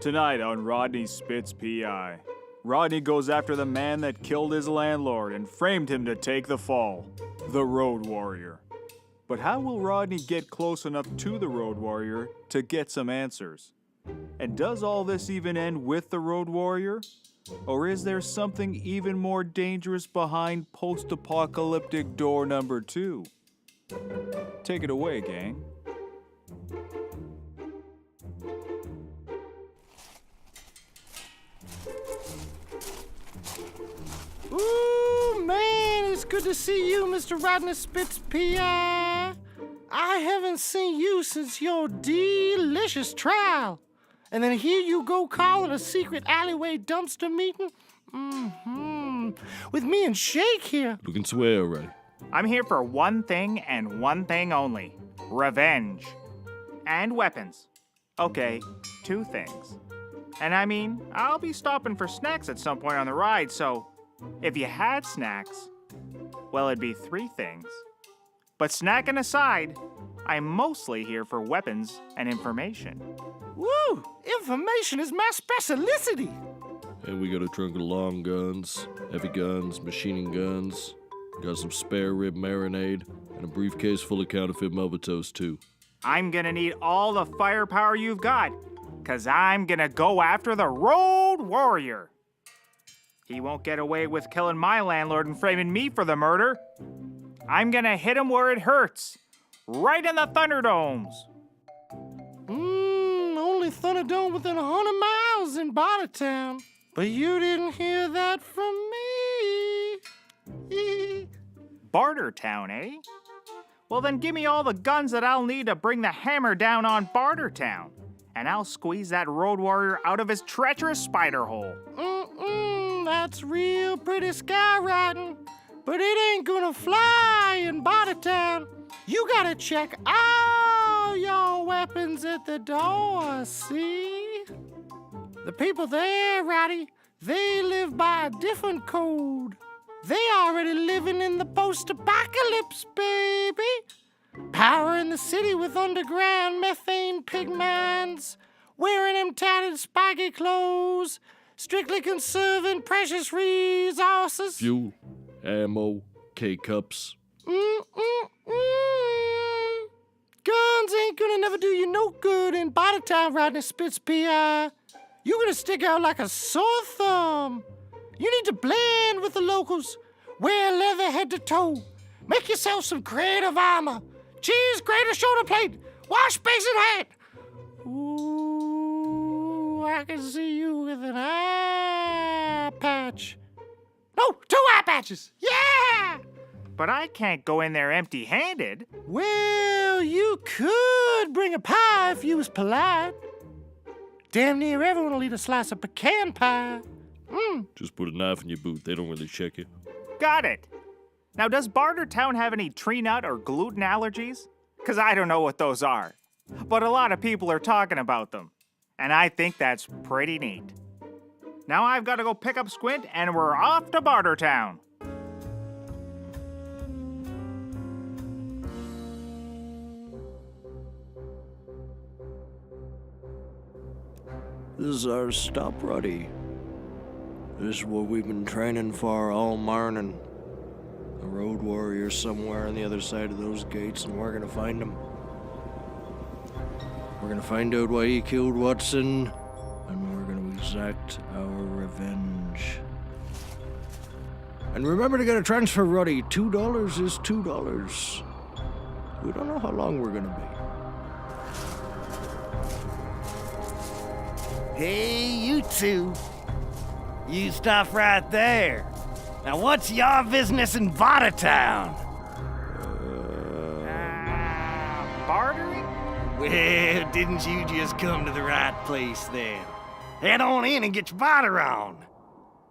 Tonight on Rodney Spitz P.I. Rodney goes after the man that killed his landlord and framed him to take the fall, the Road Warrior. But how will Rodney get close enough to the Road Warrior to get some answers? And does all this even end with the Road Warrior? Or is there something even more dangerous behind post-apocalyptic door number 2? Take it away, gang. Ooh, man, it's good to see you, Mr. Rodney Spitz, P.I. I haven't seen you since your delicious trial. And then here you go calling a secret alleyway dumpster meeting? With me and Shake here. You can swear already. I'm here for one thing and one thing only. Revenge. And weapons. Okay, 2 things. And I mean, I'll be stopping for snacks at some point on the ride, so if you had snacks, well, it'd be 3 things. But snacking aside, I'm mostly here for weapons and information. Woo! Information is my specialty. And we got a trunk of long guns, heavy guns, machining guns. Got some spare rib marinade, and a briefcase full of counterfeit Melba-Toast, too. I'm gonna need all the firepower you've got, 'cause I'm gonna go after the Road Warrior. He won't get away with killing my landlord and framing me for the murder. I'm gonna hit him where it hurts, right in the Thunderdomes. Only Thunderdome within 100 miles in Barterman. But you didn't hear that from me. Bartertown, eh? Well, then give me all the guns that I'll need to bring the hammer down on Bartertown, and I'll squeeze that Road Warrior out of his treacherous spider hole. That's real pretty skywriting, but it ain't gonna fly in Bartertown. You gotta check all your weapons at the door, see? The people there, Roddy, they live by a different code. They already living in the post-apocalypse, baby. Powering the city with underground methane pig mines, wearing them tattered spiky clothes, strictly conserving precious resources. Fuel, ammo, K-cups. Guns ain't gonna never do you no good in Bartertown, Rodney Spitz, P.I. You're gonna stick out like a sore thumb. You need to blend with the locals. Wear leather head to toe. Make yourself some creative armor. Cheese grater shoulder plate. Wash basin hat. Ooh, I can see you with an eye patch. No, 2 eye patches. Yeah! But I can't go in there empty-handed. Well, you could bring a pie if you was polite. Damn near everyone will eat a slice of pecan pie. Just put a knife in your boot. They don't really check you. Got it. Now, does Bartertown have any tree nut or gluten allergies? 'Cause I don't know what those are. But a lot of people are talking about them. And I think that's pretty neat. Now I've got to go pick up Squint, and we're off to Bartertown. This is our stop, Roddy. This is what we've been training for all morning. A Road Warrior somewhere on the other side of those gates, and we're gonna find him. We're gonna find out why he killed Watson, and we're gonna exact our revenge. And remember to get a transfer, Roddy. $2 is $2. We don't know how long we're gonna be. Hey, you two. You stop right there. Now, what's your business in Bartertown? Bartering? Well, didn't you just come to the right place then? Head on in and get your barter on.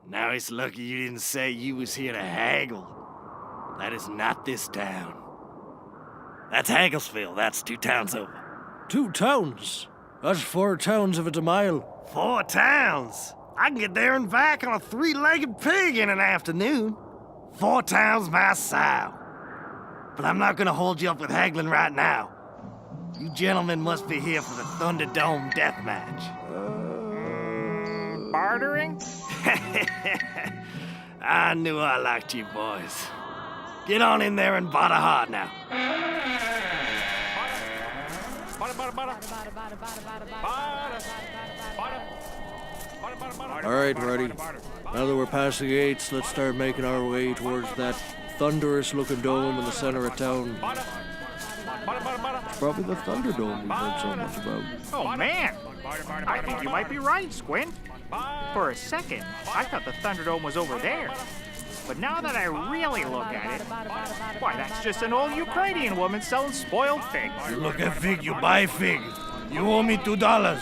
Now it's lucky you didn't say you was here to haggle. That is not this town. That's Hagglesville. That's 2 towns over. 2 towns? That's 4 towns if it's a mile. 4 towns? I can get there and back on a 3-legged pig in an afternoon. 4 towns my sow. But I'm not gonna hold you up with haggling right now. You gentlemen must be here for the Thunderdome death match. bartering? I knew I liked you boys. Get on in there and barter hard now. All right, Roddy. Now that we're past the gates, let's start making our way towards that thunderous-looking dome in the center of town. It's probably the Thunderdome we've heard so much about. Oh, man. I think you might be right, Squint. For a second, I thought the Thunderdome was over there. But now that I really look at it, why, that's just an old Ukrainian woman selling spoiled figs. You look at fig, you buy fig. You owe me $2.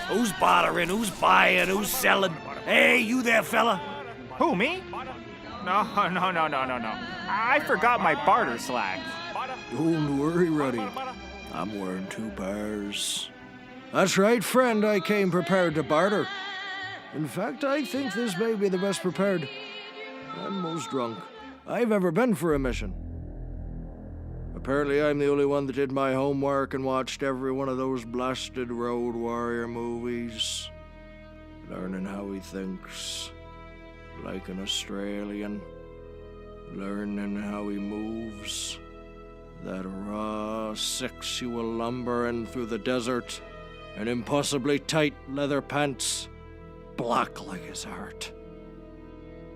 Who's bartering? Who's buying? Who's selling? Hey, you there, fella? Who, me? No. I forgot my barter slacks. Don't worry, Roddy. I'm wearing 2 pairs. That's right, friend. I came prepared to barter. In fact, I think this may be the best prepared and most drunk I've ever been for a mission. Apparently, I'm the only one that did my homework and watched every one of those blasted Road Warrior movies, learning how he thinks, like an Australian, learning how he moves, that raw, sexual lumbering through the desert in impossibly tight leather pants, black like his heart.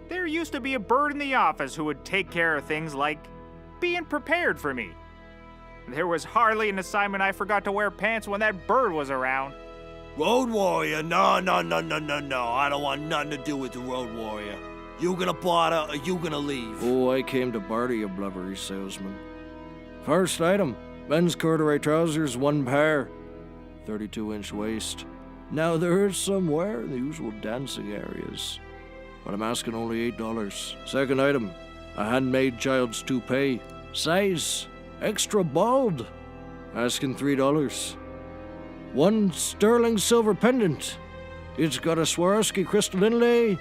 There used to be a bird in the office who would take care of things like being prepared for me. There was hardly an assignment I forgot to wear pants when that bird was around. Road Warrior? No. I don't want nothing to do with the Road Warrior. You gonna barter or you gonna leave? Oh, I came to barter, you blubbery salesman. First item, men's corduroy trousers, 1 pair, 32-inch waist. Now there is some wear in the usual dancing areas, but I'm asking only $8. Second item, a handmade child's toupee, size extra bald, asking $3. 1 sterling silver pendant. It's got a Swarovski crystal inlay,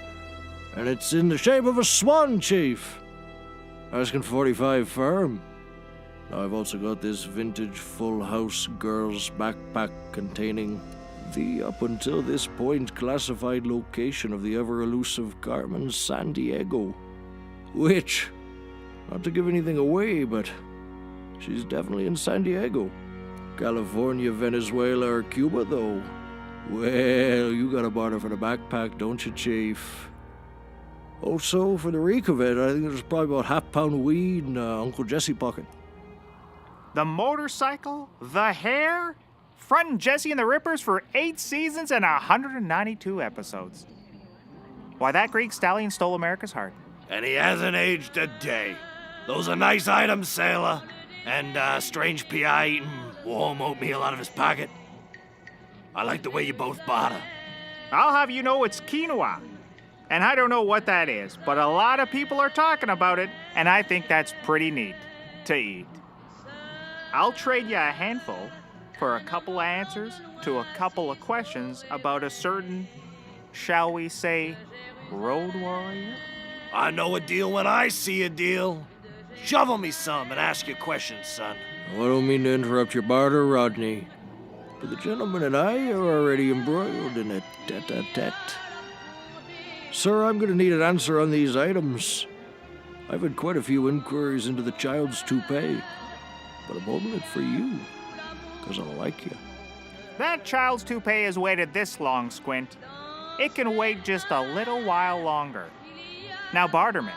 and it's in the shape of a swan, chief. Asking $45 firm. Now I've also got this vintage Full House girls backpack containing the up until this point classified location of the ever-elusive Carmen San Diego, which, not to give anything away, but she's definitely in San Diego. California, Venezuela, or Cuba, though. Well, you gotta barter for the backpack, don't you, Chief? Also, for the reek of it, I think there's probably about half-pound of weed in Uncle Jesse pocket. The motorcycle, the hair, frontin' Jesse and the Rippers for 8 seasons and 192 episodes. Why, that Greek stallion stole America's heart. And he hasn't aged a day. Those are nice items, sailor. And strange P.I. eating warm oatmeal out of his pocket. I like the way you both barter. I'll have you know it's quinoa. And I don't know what that is, but a lot of people are talking about it, and I think that's pretty neat to eat. I'll trade you a handful for a couple of answers to a couple of questions about a certain, shall we say, road warrior? I know a deal when I see a deal. Shovel me some and ask your questions, son. I don't mean to interrupt your barter, Rodney, but the gentleman and I are already embroiled in a tete-a-tete. Sir, I'm going to need an answer on these items. I've had quite a few inquiries into the child's toupee, but I'm holding it for you, because I like you. That child's toupee has waited this long, Squint. It can wait just a little while longer. Now, Barterman,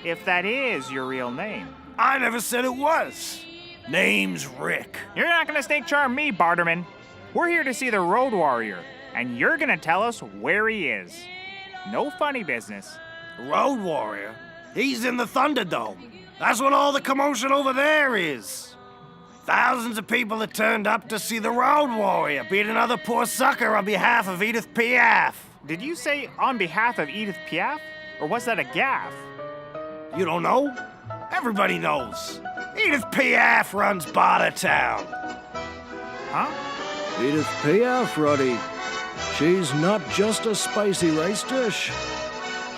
if that is your real name. I never said it was. Name's Rick. You're not gonna snake charm me, Barterman. We're here to see the Road Warrior, and you're gonna tell us where he is. No funny business. Road Warrior? He's in the Thunderdome. That's what all the commotion over there is. Thousands of people that turned up to see the Road Warrior beat another poor sucker on behalf of Edith Piaf. Did you say on behalf of Edith Piaf? Or was that a gaffe? You don't know? Everybody knows. Edith Piaf runs Bartertown. Huh? Edith Piaf, Roddy. She's not just a spicy rice dish.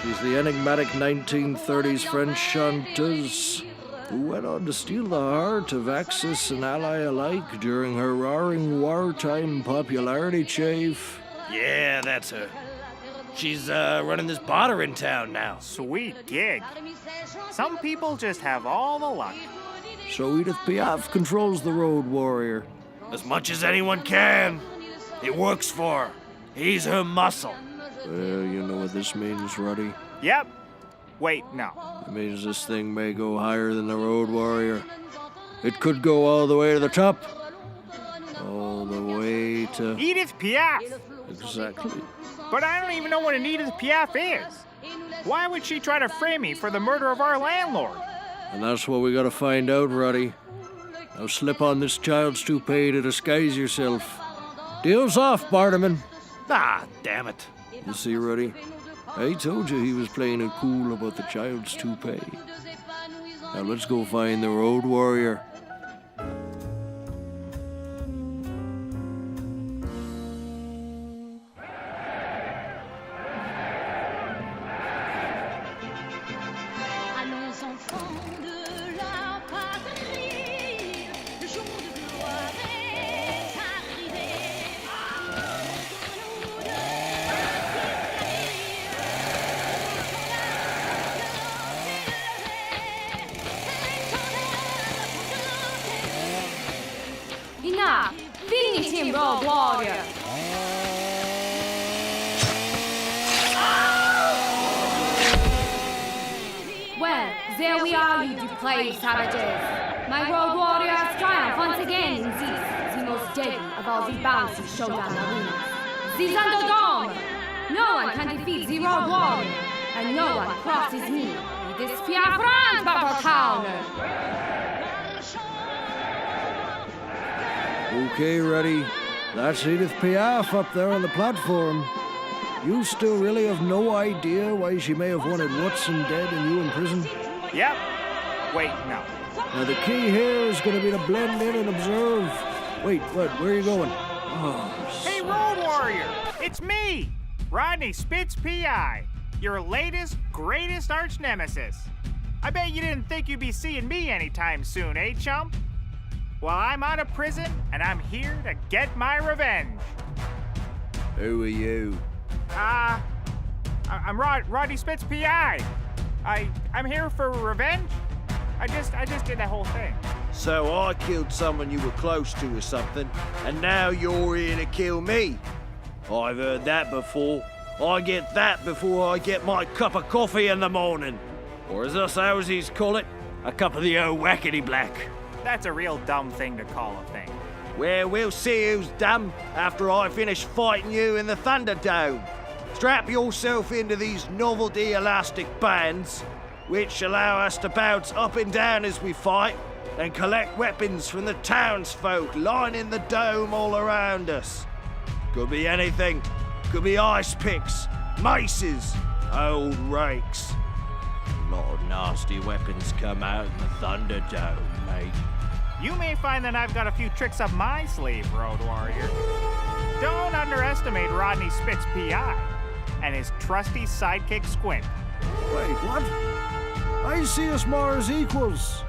She's the enigmatic 1930s French chanteuse who went on to steal the heart of Axis and ally alike during her roaring wartime popularity, Chief. Yeah, that's her. She's running this barter in town now. Sweet gig. Some people just have all the luck. So Edith Piaf controls the road warrior. As much as anyone can. It works for her. He's her muscle. Well, you know what this means, Roddy? Yep. Wait, no. It means this thing may go higher than the road warrior. It could go all the way to the top. All the way to... Edith Piaf! Exactly. But I don't even know what an Edith Piaf is. Why would she try to frame me for the murder of our landlord? And that's what we gotta find out, Roddy. Now slip on this child's toupee to disguise yourself. Deal's off, Barterman. Ah, damn it. You see, Roddy? I told you he was playing it cool about the child's toupee. Now let's go find the road warrior. Enough! Finish him, road warrior! Well, there we are, you depraved savages. My road warrior has triumphed once again in this, the most deadly of all the bouncy showdown arenas. The Thunderdome! No one can defeat the road warrior, and no one crosses me with this Piaf round battle counter. Okay, Roddy. That's Edith Piaf up there on the platform. You still really have no idea why she may have wanted Watson dead and you in prison? Yep. Wait, no. Now the key here is going to be to blend in and observe. Wait, what? Where are you going? Hey, road warrior! It's me! Rodney Spitz, P.I. Your latest, greatest arch nemesis. I bet you didn't think you'd be seeing me anytime soon, eh, chump? Well, I'm out of prison, and I'm here to get my revenge. Who are you? I'm Rodney Spitz, P.I. I'm here for revenge. I just did that whole thing. So I killed someone you were close to or something, and now you're here to kill me. I've heard that before. I get that before I get my cup of coffee in the morning. Or as us Aussies call it, a cup of the old whackety black. That's a real dumb thing to call a thing. Well, we'll see who's dumb after I finish fighting you in the Thunderdome. Strap yourself into these novelty elastic bands, which allow us to bounce up and down as we fight, and collect weapons from the townsfolk lining the dome all around us. Could be anything. Could be ice picks, maces, old rakes. A lot of nasty weapons come out in the Thunderdome, mate. You may find that I've got a few tricks up my sleeve, Road Warrior. Don't underestimate Rodney Spitz, P.I. and his trusty sidekick, Squint. Wait, what? I see us more as equals.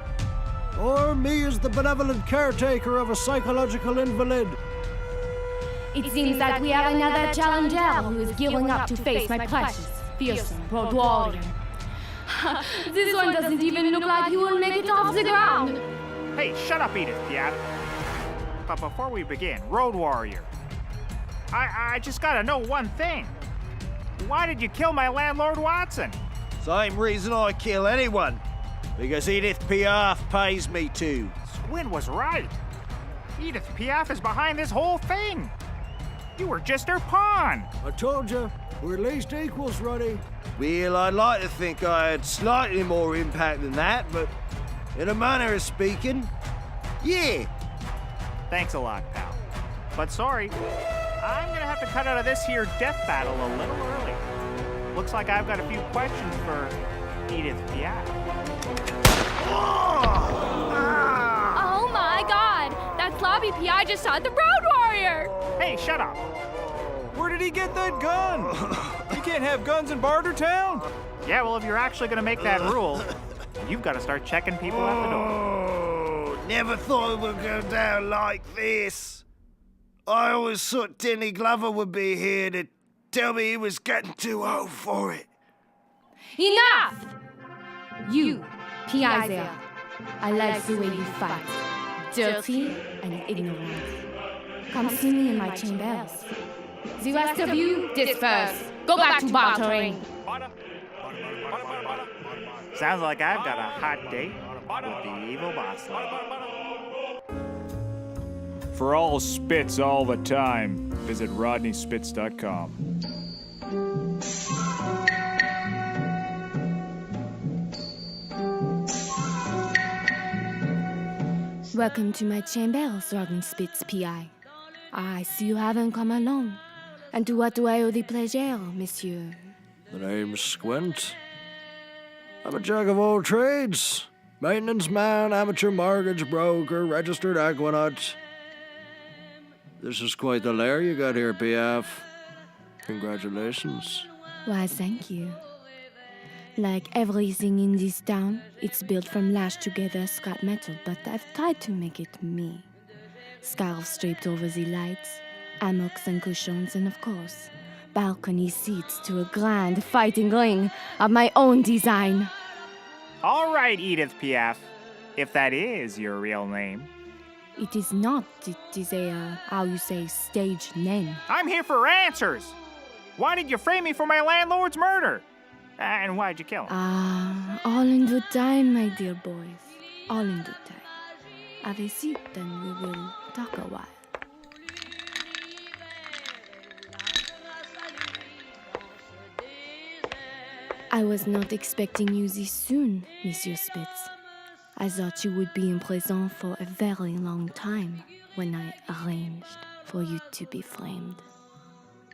Or me as the benevolent caretaker of a psychological invalid. It seems that we have another challenger who is gearing up to face my precious, fearsome road warrior. This one doesn't even look like he will make it off the ground. Hey, shut up, Edith Piaf. But before we begin, Road Warrior, I just gotta know one thing. Why did you kill my landlord, Watson? Same reason I kill anyone. Because Edith Piaf pays me to. Squint was right. Edith Piaf is behind this whole thing. You were just her pawn. I told you, we're at least equals, Roddy. Well, I'd like to think I had slightly more impact than that, but in a manner of speaking, yeah. Thanks a lot, pal. But sorry, I'm gonna have to cut out of this here death battle a little early. Looks like I've got a few questions for Edith Piaf. Oh my god! That sloppy P.I. just shot the road warrior! Hey, shut up. Where did he get that gun? You can't have guns in Bartertown. Yeah, well, if you're actually gonna make that rule, you've got to start checking people at the door. Oh, never thought it would go down like this. I always thought Denny Glover would be here to tell me he was getting too old for it. Enough! You, P.I. there. I like the way you fight. Dirty and ignorant. Come see me in my chambers. The rest of you, disperse. Go back to bartering. Sounds like I've got a hot date with the evil boss lady. For all spits all the time, visit rodneyspitz.com. Welcome to my chambers, Rodney Spitz, P.I. I see you haven't come alone. And to what do I owe the pleasure, monsieur? The name's Squint. I'm a jack of all trades. Maintenance man, amateur mortgage broker, registered aquanaut. This is quite the lair you got here, Piaf. Congratulations. Why, thank you. Like everything in this town, it's built from lashed-together scrap metal, but I've tried to make it me. Scarves draped over the lights, hammocks and cushions, and of course, balcony seats to a grand fighting ring of my own design. All right, Edith Piaf, if that is your real name. It is not. It is a, how you say, stage name. I'm here for answers. Why did you frame me for my landlord's murder? And why'd you kill him? All in good time, my dear boys. All in good time. Have a seat, and we will talk a while. I was not expecting you this soon, Monsieur Spitz. I thought you would be in prison for a very long time when I arranged for you to be framed.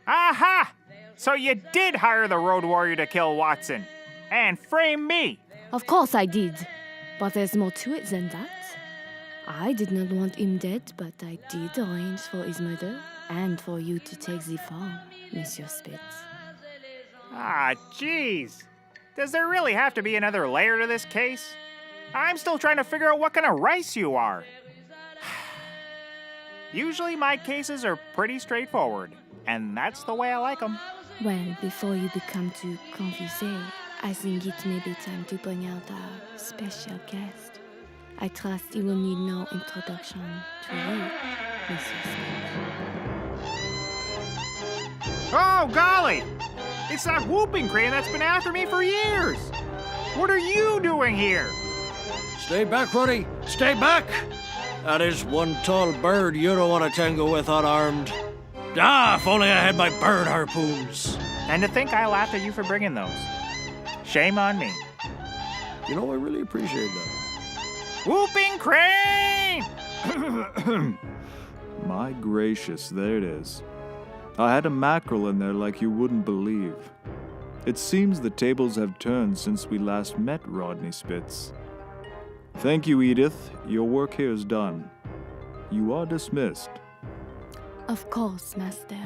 Aha! So you did hire the Road Warrior to kill Watson and frame me. Of course I did, but there's more to it than that. I did not want him dead, but I did arrange for his murder and for you to take the fall, Monsieur Spitz. Ah, jeez. Does there really have to be another layer to this case? I'm still trying to figure out what kind of rice you are. Usually my cases are pretty straightforward, and that's the way I like them. Well, before you become too confused, I think it may be time to bring out our special guest. I trust he will need no introduction to you, Monsieur Smith. Oh, golly! It's that whooping crane that's been after me for years! What are you doing here? Stay back, Roddy. Stay back! That is one tall bird you don't want to tangle with unarmed. Ah, if only I had my bird harpoons. And to think I laughed at you for bringing those. Shame on me. You know, I really appreciate that. Whooping crane! My gracious, there it is. I had a mackerel in there like you wouldn't believe. It seems the tables have turned since we last met, Rodney Spitz. Thank you, Edith. Your work here is done. You are dismissed. Of course, Master.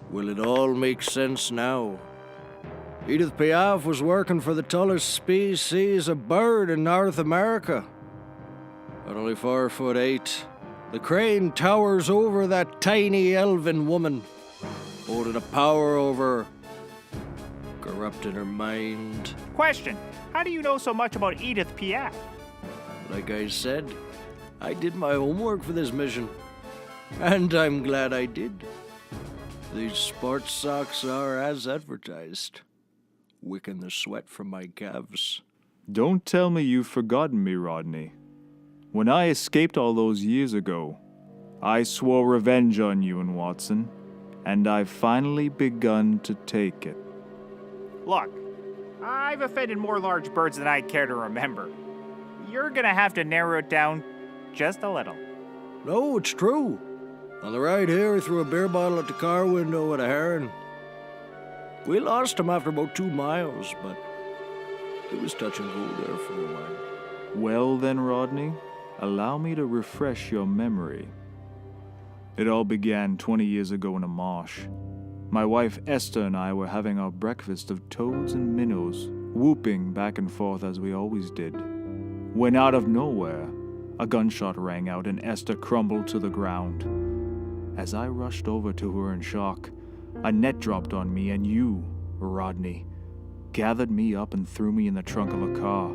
Will it all make sense now? Edith Piaf was working for the tallest species of bird in North America. At only 4'8", the crane towers over that tiny elven woman, holding a power over her, corrupting her mind. Question, how do you know so much about Edith Piaf? Like I said, I did my homework for this mission, and I'm glad I did. These sports socks are as advertised, wicking the sweat from my calves. Don't tell me you've forgotten me, Rodney. When I escaped all those years ago, I swore revenge on you and Watson, and I've finally begun to take it. Look, I've offended more large birds than I'd care to remember. You're gonna have to narrow it down just a little. No, it's true. On the ride here, he threw a beer bottle at the car window with a heron. We lost him after about 2 miles, but it was touch and go there for a while. Well then, Rodney, allow me to refresh your memory. It all began 20 years ago in a marsh. My wife Esther and I were having our breakfast of toads and minnows, whooping back and forth as we always did, when out of nowhere, A gunshot rang out and Esther crumbled to the ground. As I rushed over to her in shock, a net dropped on me and you, Rodney, gathered me up and threw me in the trunk of a car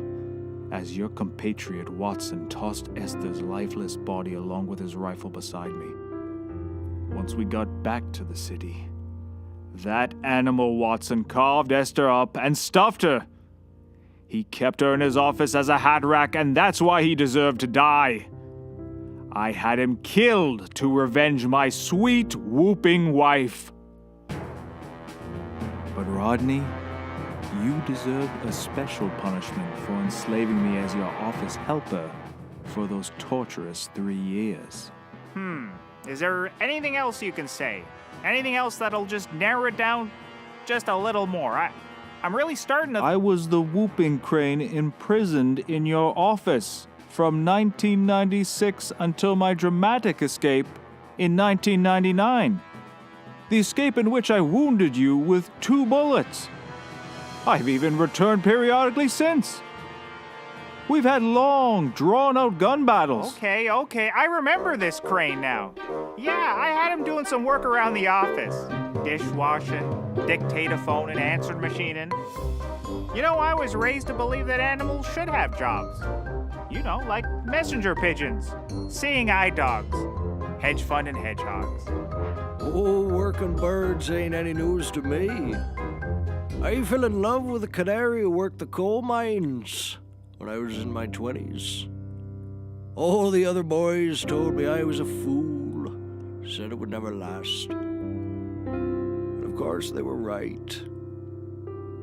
as your compatriot Watson tossed Esther's lifeless body along with his rifle beside me. Once we got back to the city, that animal Watson carved Esther up and stuffed her. He kept her in his office as a hat rack, and that's why he deserved to die. I had him killed to revenge my sweet, whooping wife. But Rodney, you deserved a special punishment for enslaving me as your office helper for those torturous 3 years. Is there anything else you can say? Anything else that'll just narrow it down just a little more? I'm really starting to... I was the whooping crane imprisoned in your office from 1996 until my dramatic escape in 1999. The escape in which I wounded you with 2 bullets. I've even returned periodically since. We've had long, drawn-out gun battles. Okay, I remember this crane now. Yeah, I had him doing some work around the office. Dishwashing, dictaphone, and answering machining. You know, I was raised to believe that animals should have jobs. You know, like messenger pigeons, seeing eye dogs, hedge fund and hedgehogs. Oh, working birds ain't any news to me. I fell in love with a canary who worked the coal mines when I was in my 20s. All the other boys told me I was a fool, said it would never last. And of course, they were right.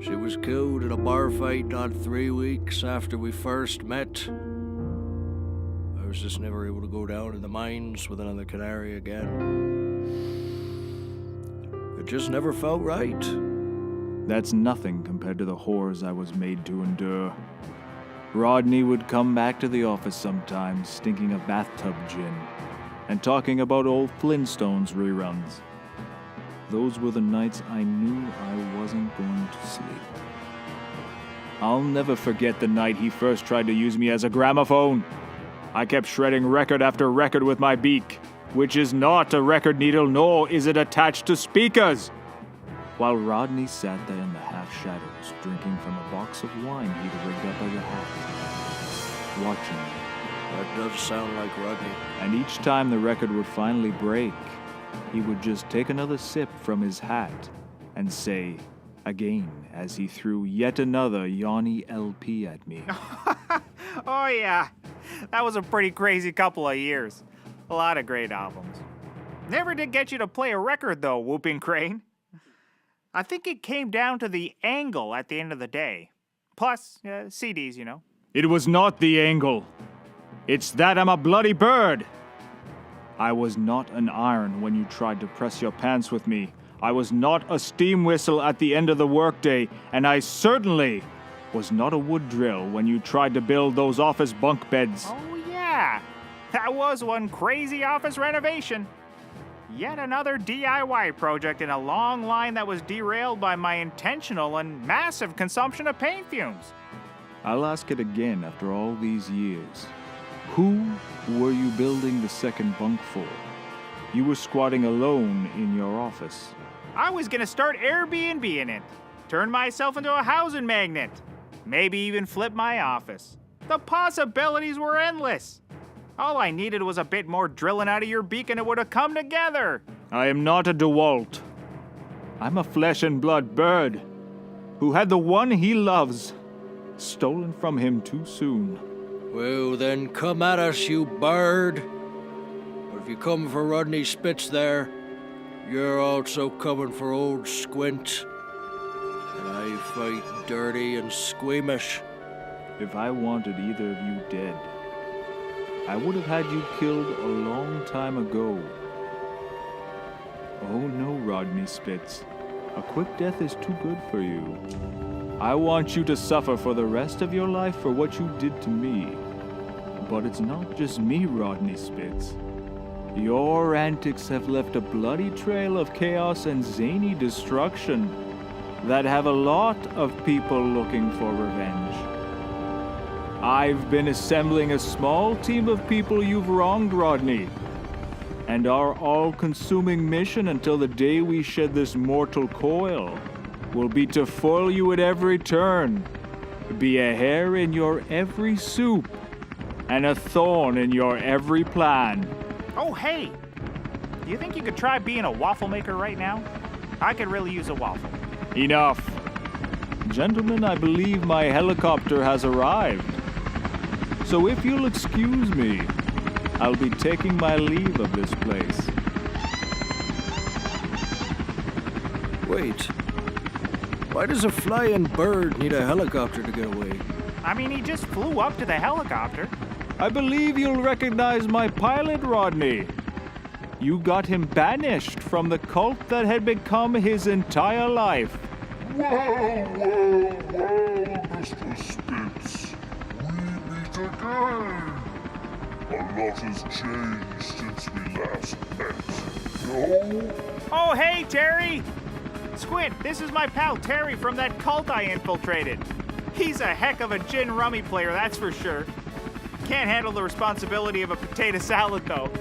She was killed in a bar fight not 3 weeks after we first met. I was just never able to go down in the mines with another canary again. It just never felt right. That's nothing compared to the horrors I was made to endure. Rodney would come back to the office sometimes, stinking of bathtub gin, and talking about old Flintstones reruns. Those were the nights I knew I wasn't going to sleep. I'll never forget the night he first tried to use me as a gramophone. I kept shredding record after record with my beak, which is not a record needle, nor is it attached to speakers. While Rodney sat there in the half-shadows, drinking from a box of wine he'd rigged up as a hat, watching me. That does sound like Rodney. And each time the record would finally break, he would just take another sip from his hat and say, again, as he threw yet another Yanni LP at me. Oh yeah, that was a pretty crazy couple of years. A lot of great albums. Never did get you to play a record though, Whooping Crane. I think it came down to the angle at the end of the day. Plus, CDs, you know. It was not the angle. It's that I'm a bloody bird. I was not an iron when you tried to press your pants with me. I was not a steam whistle at the end of the workday, and I certainly was not a wood drill when you tried to build those office bunk beds. Oh yeah, that was one crazy office renovation. Yet another DIY project in a long line that was derailed by my intentional and massive consumption of paint fumes. I'll ask it again after all these years. Who were you building the second bunk for? You were squatting alone in your office. I was gonna start Airbnb-ing it, turn myself into a housing magnet, maybe even flip my office. The possibilities were endless. All I needed was a bit more drilling out of your beak and it would have come together. I am not a DeWalt. I'm a flesh and blood bird who had the one he loves stolen from him too soon. Well, then come at us, you bird. But if you come for Rodney Spitz there, you're also coming for old Squint. And I fight dirty and squeamish. If I wanted either of you dead, I would have had you killed a long time ago. Oh no, Rodney Spitz. A quick death is too good for you. I want you to suffer for the rest of your life for what you did to me. But it's not just me, Rodney Spitz. Your antics have left a bloody trail of chaos and zany destruction that have a lot of people looking for revenge. I've been assembling a small team of people you've wronged, Rodney. And our all-consuming mission until the day we shed this mortal coil will be to foil you at every turn, be a hair in your every soup, and a thorn in your every plan. Oh, hey! Do you think you could try being a waffle maker right now? I could really use a waffle. Enough. Gentlemen, I believe my helicopter has arrived. So if you'll excuse me, I'll be taking my leave of this place. Wait. Why does a flying bird need a helicopter to get away? I mean, he just flew up to the helicopter. I believe you'll recognize my pilot, Rodney. You got him banished from the cult that had become his entire life. Well, Mr. Spitz. We meet again. A lot has changed since we last met. No? Oh, hey, Terry! Squint, this is my pal Terry from that cult I infiltrated. He's a heck of a gin rummy player, that's for sure. Can't handle the responsibility of a potato salad, though.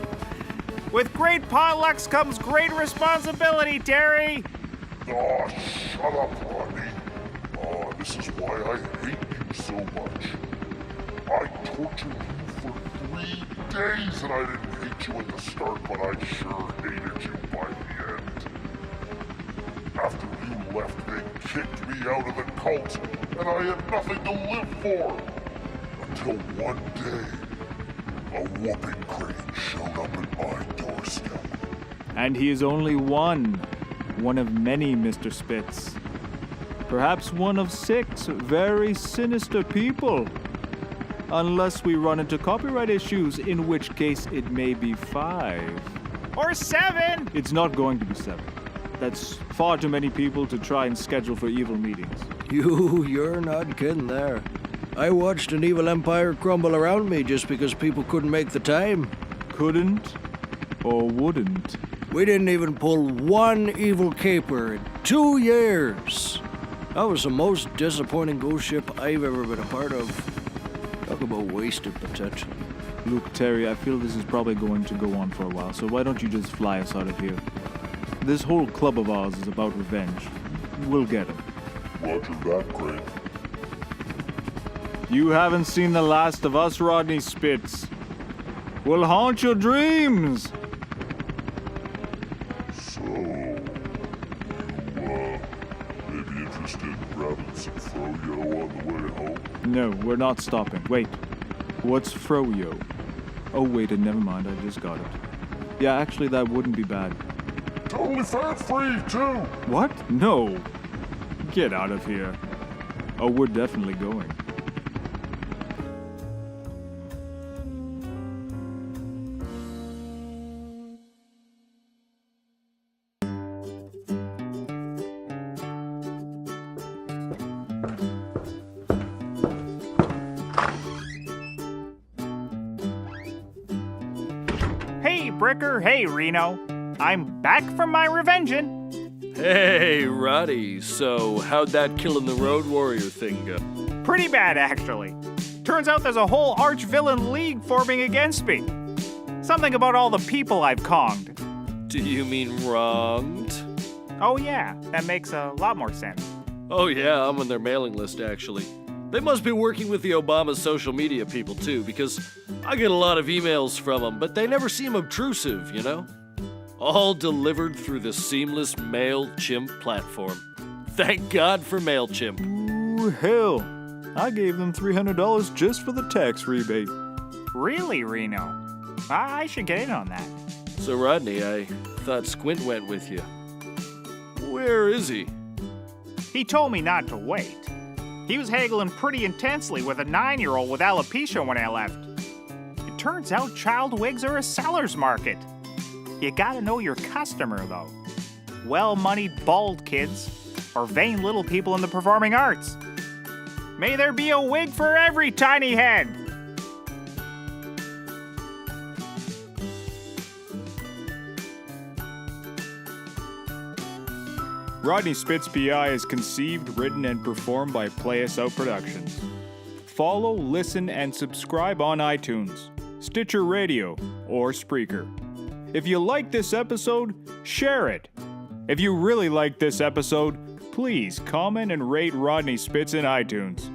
With great potlucks comes great responsibility, Terry! Ah, shut up, Rodney. This is why I hate you so much. I tortured you for 3 days and I didn't hate you at the start, but I sure hated you by the end. After you left, they kicked me out of the cult, and I had nothing to live for. Until one day, a whooping crane showed up at my doorstep. And he is only one of many, Mr. Spitz. Perhaps one of 6 very sinister people. Unless we run into copyright issues, in which case it may be 5. Or 7! It's not going to be 7. That's far too many people to try and schedule for evil meetings. You're not kidding there. I watched an evil empire crumble around me just because people couldn't make the time. Couldn't or wouldn't. We didn't even pull one evil caper in 2 years. That was the most disappointing ghost ship I've ever been a part of. Talk about wasted potential. Look, Terry, I feel this is probably going to go on for a while, so why don't you just fly us out of here? This whole club of ours is about revenge. We'll get him. Roger that, Crane. You haven't seen the last of us, Rodney Spitz. We'll haunt your dreams. So, you, maybe interested in grabbing some froyo on the way home? No, we're not stopping. Wait, what's froyo? Oh, wait, never mind, I just got it. Yeah, actually, that wouldn't be bad. Totally fat-free, too! What? No. Get out of here. Oh, we're definitely going. Hey, Bricker. Hey, Reno. I'm back from my revenging. Hey, Roddy, so how'd that killing the road warrior thing go? Pretty bad, actually. Turns out there's a whole arch-villain league forming against me. Something about all the people I've conged. Do you mean wronged? Oh yeah, that makes a lot more sense. Oh yeah, I'm on their mailing list, actually. They must be working with the Obama social media people, too, because I get a lot of emails from them, but they never seem obtrusive, you know? All delivered through the seamless MailChimp platform. Thank God for MailChimp. Ooh, hell. I gave them $300 just for the tax rebate. Really, Reno? I should get in on that. So, Rodney, I thought Squint went with you. Where is he? He told me not to wait. He was haggling pretty intensely with a 9-year-old with alopecia when I left. It turns out child wigs are a seller's market. You gotta know your customer, though. Well-moneyed bald kids, or vain little people in the performing arts. May there be a wig for every tiny head! Rodney Spitz PI is conceived, written, and performed by Play Us Out Productions. follow, listen, and subscribe on iTunes, Stitcher Radio, or Spreaker. If you like this episode, share it. If you really like this episode, please comment and rate Rodney Spitz in iTunes.